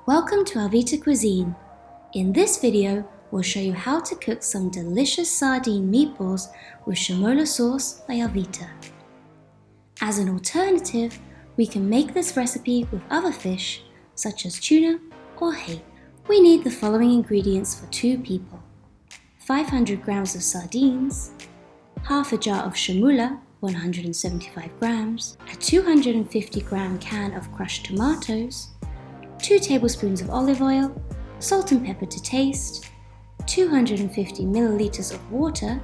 Welcome to Alvita Cuisine. In this video, we'll show you how to cook some delicious sardine meatballs with Chermoula sauce by Alvita. As an alternative, we can make this recipe with other fish, such as tuna or hake. We need the following ingredients for 2 people: 500 grams of sardines, half a jar of Chermoula, 175 grams, a 250 gram can of crushed tomatoes, 2 tablespoons of olive oil, salt and pepper to taste, 250 milliliters of water,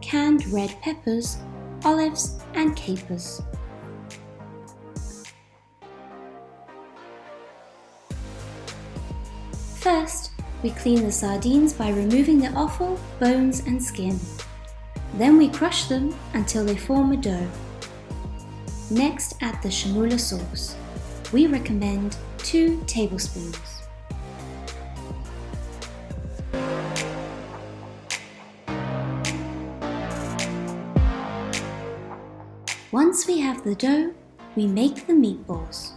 canned red peppers, olives and capers. First, we clean the sardines by removing the offal, bones and skin. Then we crush them until they form a dough. Next, add the Chermoula sauce. We recommend 2 tablespoons. Once we have the dough, we make the meatballs.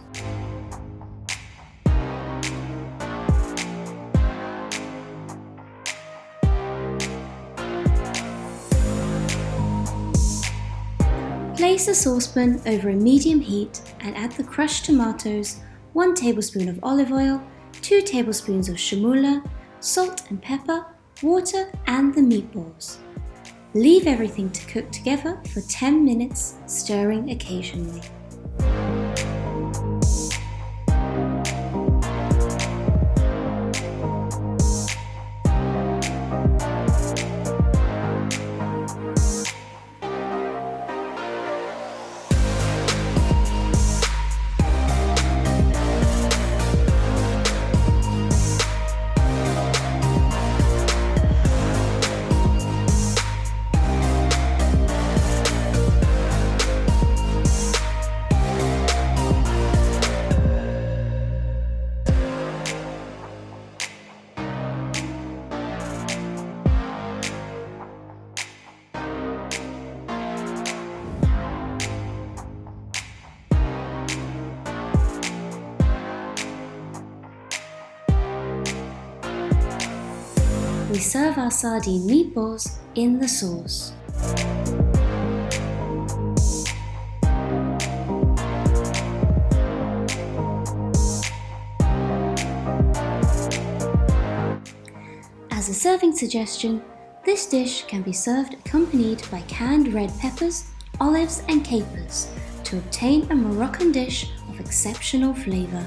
Place a saucepan over a medium heat and add the crushed tomatoes, 1 tablespoon of olive oil, 2 tablespoons of Chermoula, salt and pepper, water and the meatballs. Leave everything to cook together for 10 minutes, stirring occasionally. We serve our sardine meatballs in the sauce. As a serving suggestion, this dish can be served accompanied by canned red peppers, olives and capers to obtain a Moroccan dish of exceptional flavor.